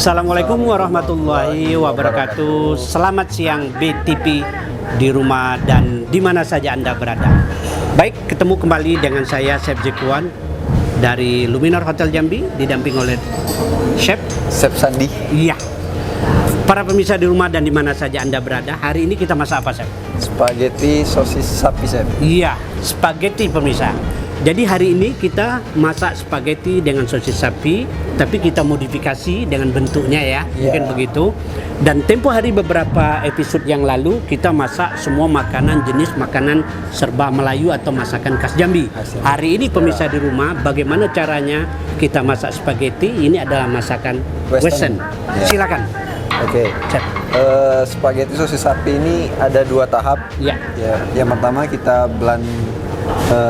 Assalamualaikum warahmatullahi wabarakatuh. Selamat siang BTP di rumah dan di mana saja Anda berada. Baik, ketemu kembali dengan saya Chef Jekuan dari Luminor Hotel Jambi, didamping oleh Chef Sandi. Iya. Para pemirsa di rumah dan di mana saja Anda berada, hari ini kita masak apa, Chef? Spaghetti sosis sapi, Chef. Iya, spaghetti pemirsa. Jadi hari ini kita masak spaghetti dengan sosis sapi, tapi kita modifikasi dengan bentuknya ya, mungkin begitu. Dan tempo hari beberapa episode yang lalu kita masak semua makanan jenis makanan serba Melayu atau masakan khas Jambi. Hari ini pemirsa di rumah, bagaimana caranya kita masak spaghetti? Ini adalah masakan Western. Silakan. Oke. Spaghetti sosis sapi ini ada dua tahap. Ya. Yang pertama kita blend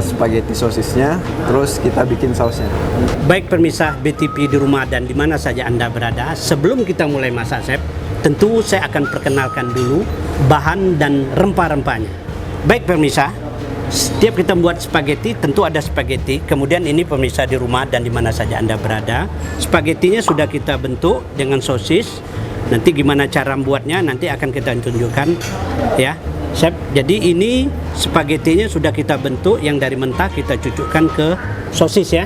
spaghetti sosisnya, terus kita bikin sausnya. Baik pemirsa BTP di rumah dan di mana saja Anda berada, sebelum kita mulai masak, Chef, tentu saya akan perkenalkan dulu bahan dan rempah-rempahnya. Baik pemirsa, setiap kita membuat spaghetti tentu ada spaghetti. Kemudian ini pemirsa di rumah dan di mana saja Anda berada, spaghettinya sudah kita bentuk dengan sosis. Nanti gimana cara membuatnya nanti akan kita tunjukkan ya, Chef. Jadi ini spagettinya sudah kita bentuk, yang dari mentah kita cucukkan ke sosis ya.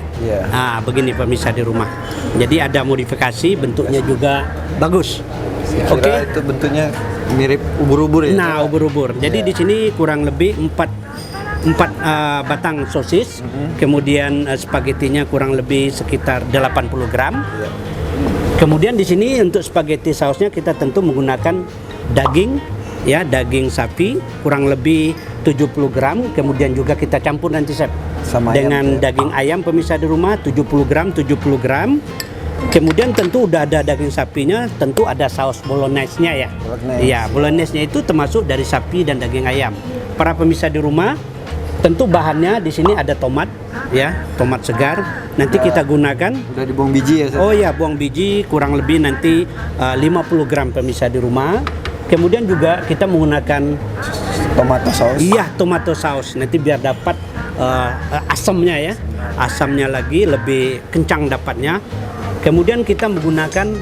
Nah, begini pemirsa di rumah. Jadi ada modifikasi, bentuknya juga bagus. Oke. Itu bentuknya mirip ubur-ubur ya. Nah, ubur-ubur. Jadi di sini kurang lebih 4 batang sosis. Kemudian spagettinya kurang lebih sekitar 80 gram. Kemudian di sini untuk spaghetti sausnya kita tentu menggunakan daging ya, daging sapi kurang lebih 70 gram. Kemudian juga kita campur nanti, Chef, sama dengan ayam, daging ayam pemirsa di rumah 70 gram. Kemudian tentu udah ada daging sapinya, tentu ada saus bolognese-nya ya. Iya, bolognese-nya itu termasuk dari sapi dan daging ayam. Para pemirsa di rumah, tentu bahannya di sini ada tomat ya, tomat segar. Nanti kita gunakan. Udah dibuang biji ya, Chef? Oh ya, buang biji kurang lebih nanti 50 gram pemirsa di rumah. Kemudian juga kita menggunakan tomato saus. Iya, tomato saus. Nanti biar dapat asamnya ya. Asamnya lagi lebih kencang dapatnya. Kemudian kita menggunakan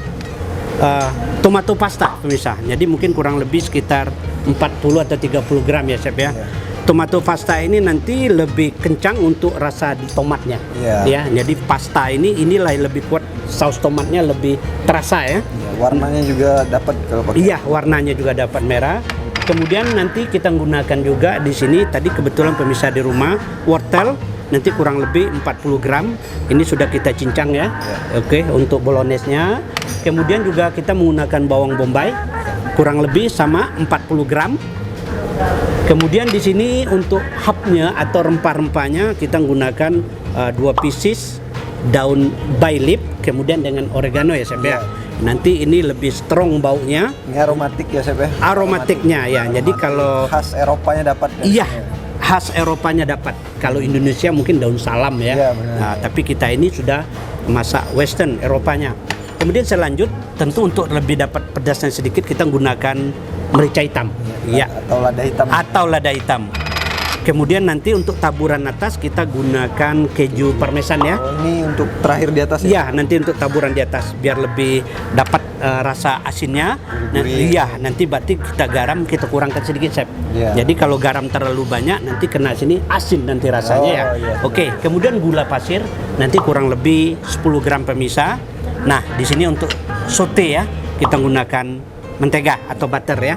tomato pasta pemirsa. Jadi mungkin kurang lebih sekitar 40 atau 30 gram ya, Chef ya. Tomato pasta ini nanti lebih kencang untuk rasa di tomatnya. Ya, jadi pasta inilah yang lebih kuat, saus tomatnya lebih terasa ya. Warnanya juga dapat kalau pakai. Iya, warnanya juga dapat merah. Kemudian nanti kita gunakan juga di sini tadi kebetulan pemirsa di rumah wortel nanti kurang lebih 40 gram. Ini sudah kita cincang ya. Oke, untuk bolognese-nya. Kemudian juga kita menggunakan bawang bombay kurang lebih sama 40 gram. Kemudian di sini untuk hubnya atau rempah-rempahnya kita menggunakan 2 pieces daun bay leaf, kemudian dengan oregano ya, Chef ya. Nanti ini lebih strong baunya. Ini aromatik ya, Chef ya. Aromatiknya ya. Jadi kalau khas Eropanya dapat. Iya, khas Eropanya dapat. Kalau Indonesia mungkin daun salam ya. Nah, tapi kita ini sudah masak Western Eropanya. Kemudian selanjut tentu untuk lebih dapat pedasnya sedikit kita menggunakan merica hitam. Iya. Atau lada hitam. Kemudian nanti untuk taburan atas kita gunakan keju parmesan ya. Ini untuk terakhir di atas ya? Iya, nanti untuk taburan di atas biar lebih dapat rasa asinnya. Iya, nanti berarti kita garam kita kurangkan sedikit, Chef. Jadi kalau garam terlalu banyak nanti kena sini asin nanti rasanya ya. Oke, kemudian gula pasir nanti kurang lebih 10 gram pemirsa. Nah, di sini untuk sote ya, kita gunakan mentega atau butter ya.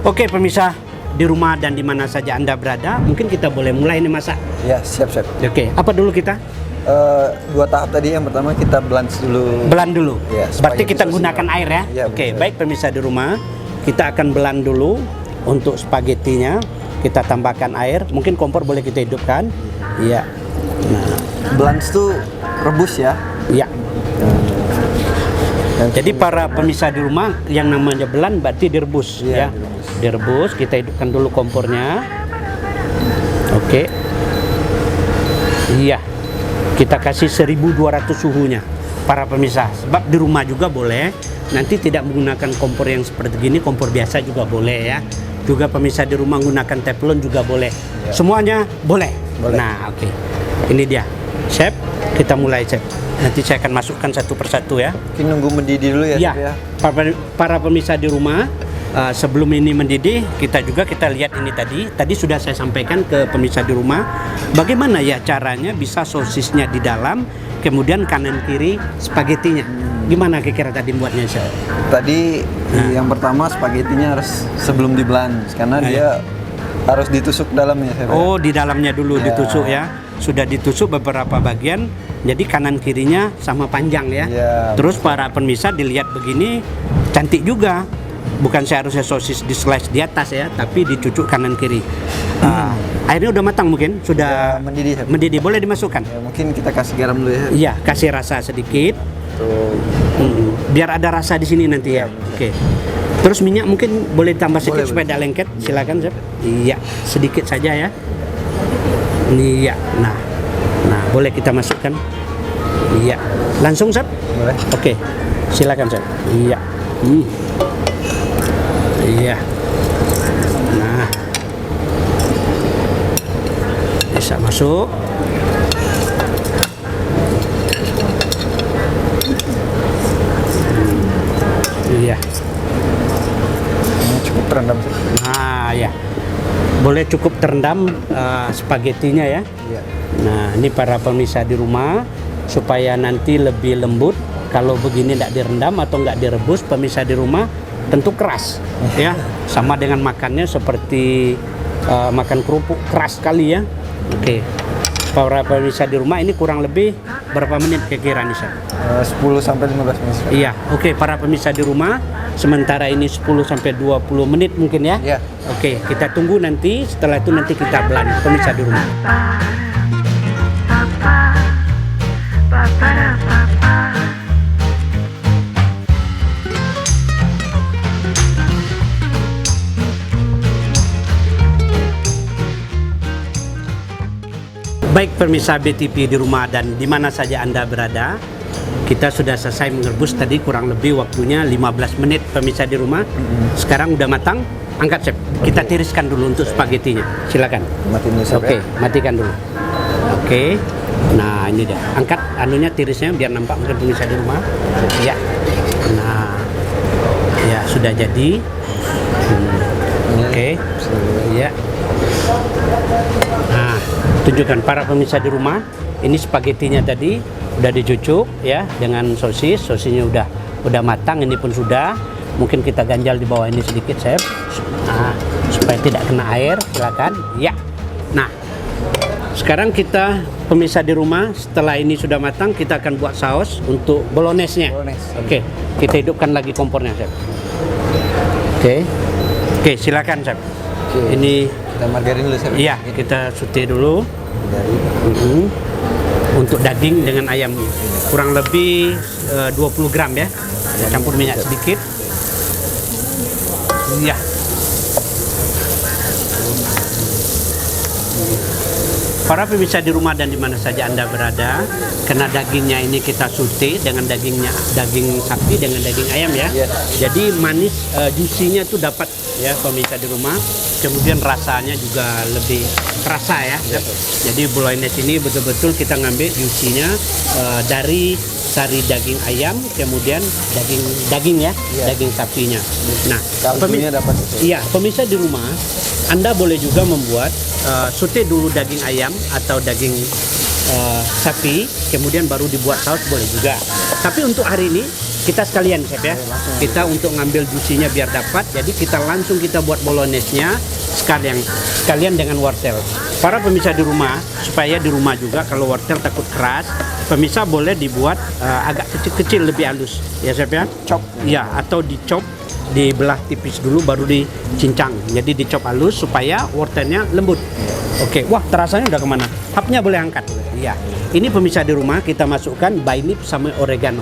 Oke pemirsa di rumah dan di mana saja Anda berada, mungkin kita boleh mulai nih masak. Ya, siap. Oke, apa dulu kita? 2 tahap tadi. Yang pertama kita blend dulu. Ya, berarti kita gunakan air ya. Oke, baik pemirsa di rumah, kita akan blend dulu untuk spagettinya. Kita tambahkan air, mungkin kompor boleh kita hidupkan. Iya. Nah, blend itu rebus ya. Iya. Jadi para pemirsa di rumah yang namanya blend berarti direbus ya. Direbus, kita hidupkan dulu kompornya. Oke. Iya. Kita kasih 1200 suhunya para pemirsa. Sebab di rumah juga boleh. Nanti tidak menggunakan kompor yang seperti gini, kompor biasa juga boleh ya. Juga pemirsa di rumah menggunakan teflon juga boleh. Semuanya boleh. Nah, oke. Ini dia. Chef, kita mulai, Chef. Nanti saya akan masukkan satu persatu ya. Mungkin nunggu mendidih dulu ya, Ya, Chef ya. para pemirsa di rumah, sebelum ini mendidih, kita lihat ini tadi sudah saya sampaikan ke pemirsa di rumah, bagaimana ya caranya bisa sosisnya di dalam, kemudian kanan kiri spaghettinya. Gimana kira-kira tadi buatnya, Chef? Tadi yang pertama spagettinya harus sebelum di blend karena dia harus ditusuk dalamnya, Chef. Oh, di dalamnya dulu Ya. ditusuk ya. Sudah ditusuk beberapa bagian, jadi kanan kirinya sama panjang ya. Ya. Terus para pemirsa dilihat begini, cantik juga. Bukan seharusnya sosis di slice di atas ya, tapi dicucuk kanan kiri. Airnya udah matang mungkin, sudah Ya, mendidih, Chef. mendidih, boleh dimasukkan. Ya, mungkin kita kasih garam dulu ya. Iya, kasih rasa sedikit. Tuh. Biar ada rasa di sini nanti ya. Oke. Terus minyak mungkin boleh tambah sedikit Boleh, supaya tidak lengket. Silakan, Chef. Iya, sedikit saja ya. Iya. Nah, boleh kita masukkan. Iya. Langsung, Chef? Boleh. Oke. Silakan, Chef. Iya. Iya. Nah. Bisa masuk. Iya. Ini cukup terendam, Chef. Nah, ya. Boleh cukup terendam spagettinya ya. Iya. Nah, ini para pemirsa di rumah supaya nanti lebih lembut. Kalau begini tidak direndam atau nggak direbus, pemirsa di rumah tentu keras, ya. Sama dengan makannya seperti makan kerupuk, keras sekali ya. Oke. Para pemirsa di rumah ini kurang lebih berapa menit kira-kira nih, Chef? 10 sampai 15 menit, Chef. Iya, oke para pemirsa di rumah, sementara ini 10 sampai 20 menit mungkin ya. Iya. Oke, kita tunggu nanti, setelah itu nanti kita blend pemirsa di rumah. Baik pemirsa BTV di rumah dan di mana saja Anda berada, kita sudah selesai merebus tadi kurang lebih waktunya 15 menit pemirsa di rumah. Sekarang udah matang, angkat, Chef. Kita tiriskan dulu untuk spagettinya. Silakan. Matiin dulu, Chef. Oke, Ya. matikan dulu. Oke. Nah, ini dia. Angkat anunya tirisnya biar nampak mungkin pemirsa di rumah. Ya. Nah. Ya, sudah jadi. Oke. Ya. Nah, tunjukkan para pemirsa di rumah, ini spagettinya tadi udah dicucuk ya dengan sosisnya udah matang, ini pun sudah. Mungkin kita ganjal di bawah ini sedikit, Chef. Nah, supaya tidak kena air, silakan. Ya. Nah, sekarang kita pemirsa di rumah, setelah ini sudah matang, kita akan buat saus untuk bolognese-nya. Bolognese. Oke, kita hidupkan lagi kompornya, Chef. Oke, silakan, Chef. Oke. Ini Kita margarin dulu, Chef. iya, kita saute dulu. Dari Untuk daging dengan ayam kurang lebih 20 gram ya. Saya campur minyak sedikit. Iya. Para pemirsa di rumah dan di mana saja Anda berada, karena dagingnya ini kita saute dengan daging sapi dengan daging ayam ya. Yes. Jadi manis juicy-nya tuh dapat ya pemirsa di rumah. Kemudian rasanya juga lebih terasa ya. Jadi bolognese ini betul-betul kita ngambil juicy-nya dari sari daging ayam, kemudian daging ya, daging sapinya. Nah, kaldunya dapat. iya, pemirsa di rumah, Anda boleh juga membuat saute dulu daging ayam atau daging sapi, kemudian baru dibuat saus boleh juga. Tapi untuk hari ini kita sekalian, Chef ya. Kita untuk ngambil juicy-nya biar dapat, jadi kita langsung kita buat bolognese-nya sekalian dengan wortel. Para pemirsa di rumah, supaya di rumah juga kalau wortel takut keras, pemirsa boleh dibuat agak kecil-kecil lebih halus, ya Chef ya. Chop. Ya, atau dicop, dibelah tipis dulu baru dicincang. Jadi dicop halus supaya wortelnya lembut. Oke, wah terasanya udah kemana? Hapnya boleh angkat. Iya. Ini pemirsa di rumah kita masukkan bay leaf sama oregano.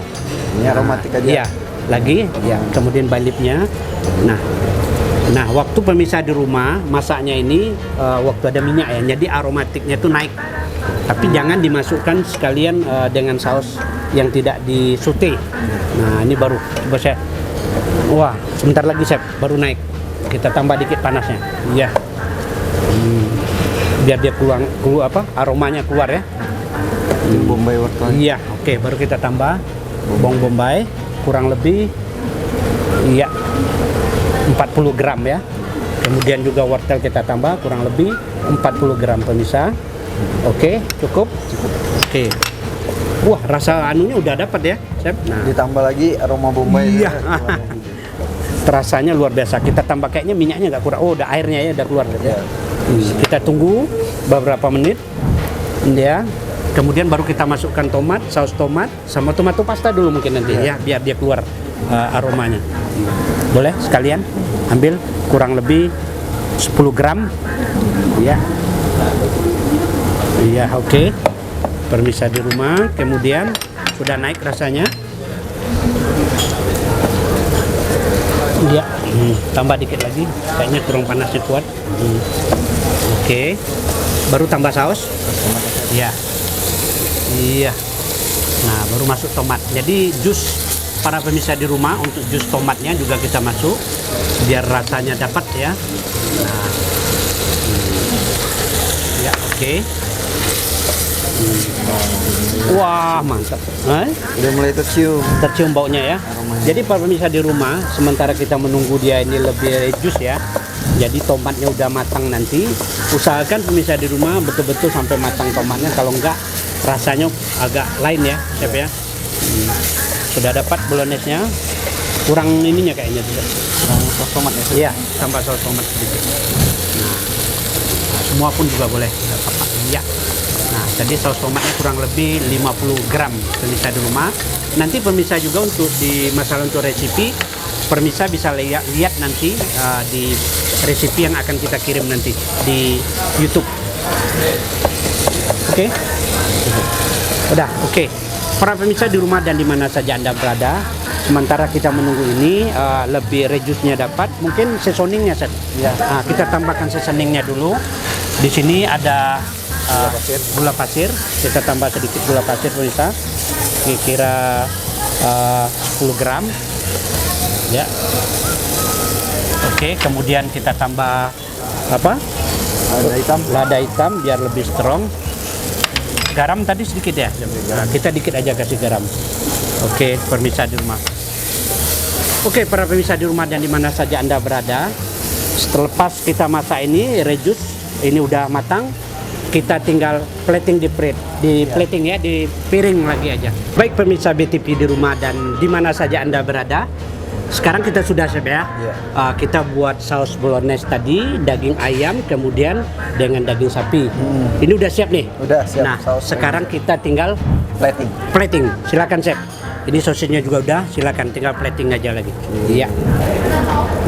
Ini aromatik aja. Iya. Lagi, ya. Kemudian bay leaf-nya. Nah, waktu pemirsa di rumah masaknya ini waktu ada minyak ya, jadi aromatiknya tuh naik. Tapi jangan dimasukkan sekalian dengan saus yang tidak disaute. Nah, ini baru coba saya. Wah, sebentar lagi Chef, baru naik. Kita tambah dikit panasnya. Iya. Biar dia keluar aromanya keluar ya. Bombay wortel. Iya, oke, baru kita tambah bawang bombay kurang lebih iya 40 gram ya. Kemudian juga wortel kita tambah kurang lebih 40 gram pemirsa. Oke, cukup. Oke. Wah, rasa anunya udah dapat ya, Chef. Nah, Ditambah lagi aroma bombay. iya. Terasanya luar biasa. Kita tambah kayaknya minyaknya nggak kurang. Oh, udah airnya ya udah keluar. Ya. Kita tunggu beberapa menit. Ya. Kemudian baru kita masukkan tomat, saus tomat sama tomato pasta dulu mungkin nanti ya, biar dia keluar aromanya. Boleh sekalian ambil kurang lebih 10 gram. Ya. Iya, oke. Pemirsa di rumah, kemudian sudah naik rasanya. Iya, tambah dikit lagi. Kayaknya kurang panasnya kuat. Oke. Baru tambah saus. Iya. Iya. Nah, baru masuk tomat. Jadi jus para pemirsa di rumah untuk jus tomatnya juga kita masuk biar rasanya dapat ya. Nah. Ya, oke. Wah, mantap. Udah mulai Tercium baunya ya. Aromanya. Jadi para pemirsa di rumah, sementara kita menunggu dia ini lebih jus ya. Jadi tomatnya udah matang nanti. Usahakan pemirsa di rumah betul-betul sampai matang tomatnya. Kalau enggak, rasanya agak lain ya, Chef ya. Sudah dapat bolognese-nya. Kurang ininya kayaknya juga. saus tomat ya. Iya, tambah saus tomat sedikit. Nah, semua pun juga boleh. Nggak apa-apa. Iya. Nah, tadi saus tomatnya kurang lebih 50 gram pemirsa di rumah. Nanti pemirsa juga untuk di masalah untuk resipi, pemirsa bisa lihat nanti di resipi yang akan kita kirim nanti di YouTube. Oke? Udah, oke. Para pemirsa di rumah dan di mana saja Anda berada, sementara kita menunggu ini lebih rejusnya dapat, mungkin seasoningnya Set. Ya. Nah, kita tambahkan seasoningnya dulu. Di sini ada gula pasir. Kita tambah sedikit gula pasir pemirsa. Kira-kira 10 gram. Ya. Oke, kemudian kita tambah apa? Lada hitam biar lebih strong. Garam tadi sedikit ya. Nah, kita dikit aja kasih garam. Oke, pemirsa di rumah. Oke, para pemirsa di rumah dan di mana saja Anda berada, setelah kita masak ini, rejus ini udah matang, kita tinggal plating di plating ya, di piring lagi aja. Baik pemirsa BTP di rumah dan di mana saja Anda berada, sekarang kita sudah siap ya. Kita buat saus bolognese tadi, daging ayam, kemudian dengan daging sapi. Ini udah siap nih. Udah siap. Nah, sekarang kita tinggal plating. plating. Silakan chef. Ini sosisnya juga udah, silakan tinggal plating aja lagi. Iya.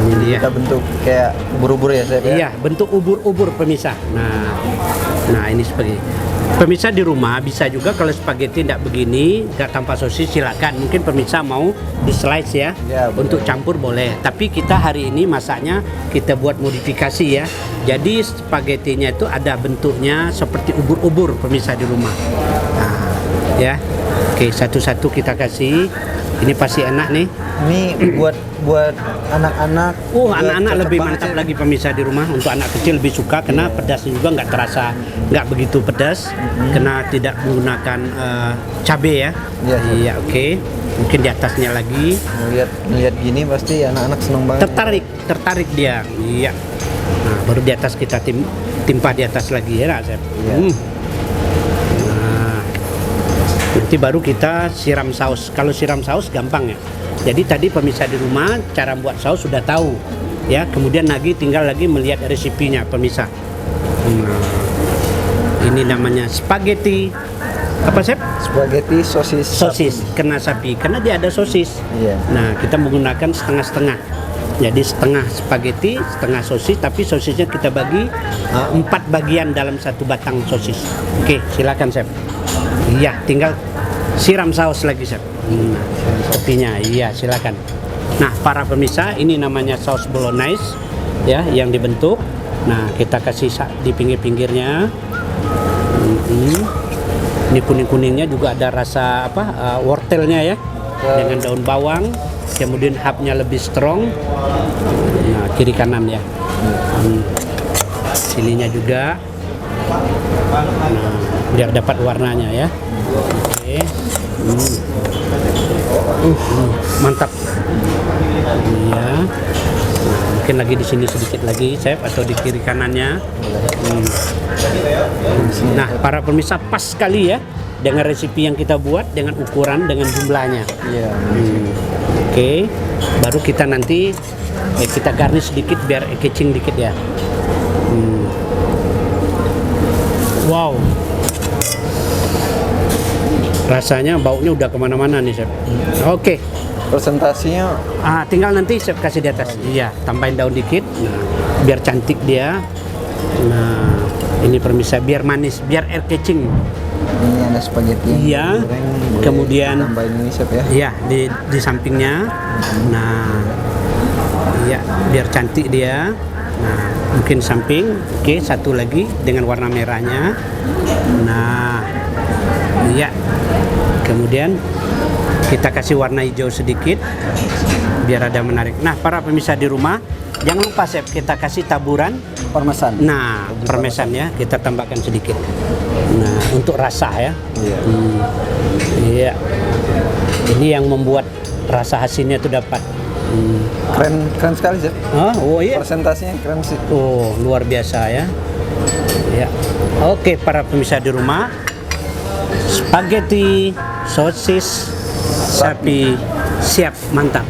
Ini dia. Kita bentuk kayak ubur-ubur ya, Chef ya? Iya, bentuk ubur-ubur pemirsa. Nah ini seperti pemirsa di rumah bisa juga kalau spaghetti tidak begini, nggak tanpa sosis silakan. Mungkin pemirsa mau di slice ya, Ya, untuk campur boleh. Tapi kita hari ini masaknya kita buat modifikasi ya. Jadi spagettinya itu ada bentuknya seperti ubur-ubur pemirsa di rumah. Nah, ya. Oke, satu-satu kita kasih. Ini pasti enak nih. Ini buat anak-anak. Anak-anak cocok lebih banget, mantap Chef. lagi pemirsa di rumah. Untuk anak kecil lebih suka karena pedasnya juga nggak terasa, nggak begitu pedas, karena tidak menggunakan cabai ya. Iya, Chef. Iya, oke. Mungkin di atasnya lagi. Ngeliat gini pasti anak-anak seneng banget. Tertarik dia. Iya. Nah, baru di atas kita timpa di atas lagi ya, Chef. Iya. Nah, nanti baru kita siram saus. Kalau siram saus gampang ya. Jadi tadi pemirsa di rumah cara buat saus sudah tahu ya. Kemudian lagi tinggal lagi melihat resipinya pemirsa. Ini namanya spaghetti apa Chef? Spaghetti sosis. Sosis kena sapi karena dia ada sosis. Iya. Nah kita menggunakan setengah-setengah. Jadi setengah spaghetti, setengah sosis, tapi sosisnya kita bagi 4 bagian dalam satu batang sosis. Oke, silakan Chef. Iya, tinggal siram saus lagi Chef. Kopinya, iya silakan. Nah, para pemirsa, ini namanya saus bolognese ya yang dibentuk. Nah, kita kasih di pinggir-pinggirnya. Ini kuning-kuningnya juga ada rasa wortelnya ya, dengan daun bawang. Kemudian hubnya lebih strong. Nah, kiri kanan ya. Sininya juga. Nah, biar dapat warnanya ya. Oke. Mantap. Iya. Mungkin lagi di sini sedikit lagi, chef, atau di kiri kanannya. Nah, para pemirsa pas sekali ya dengan resipi yang kita buat, dengan ukuran, dengan jumlahnya. Iya. Oke, baru kita nanti kita garnish sedikit biar catching dikit ya. Wow, rasanya baunya udah kemana-mana nih chef. Oke. Presentasinya Tinggal nanti chef kasih di atas. Iya, tambahin daun dikit. Nah, biar cantik dia. Nah, ini pemirsa biar manis, biar air catching. ini ada spaghetti yang Iya. digoreng, boleh Kemudian tambahin ini chef ya. iya di sampingnya. Nah, iya biar cantik dia. Nah, mungkin samping. Oke, satu lagi dengan warna merahnya. Nah, iya. Kemudian kita kasih warna hijau sedikit biar ada menarik. Nah, para pemirsa di rumah, jangan lupa chef kita kasih taburan. Parmesan. Nah, parmesan ya, kita tambahkan sedikit. Nah, untuk rasa ya. Iya. Iya. Ini yang membuat rasa hasilnya itu dapat. Keren sekali chef. Oh iya. Presentasinya keren sih. Oh, luar biasa ya. Ya. Oke, para pemirsa di rumah, spaghetti sosis sapi siap, mantap.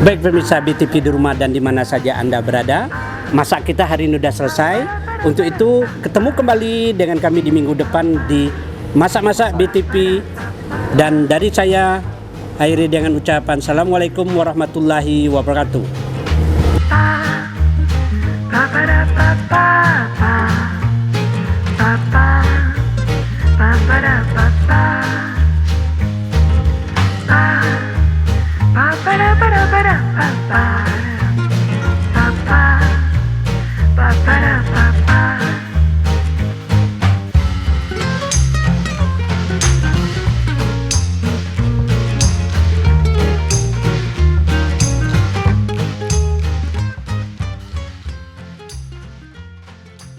Baik pemirsa BTV di rumah dan di mana saja Anda berada, masak kita hari ini sudah selesai. Untuk itu ketemu kembali dengan kami di minggu depan di Masak-Masak BTV, dan dari saya akhiri dengan ucapan Assalamualaikum warahmatullahi wabarakatuh.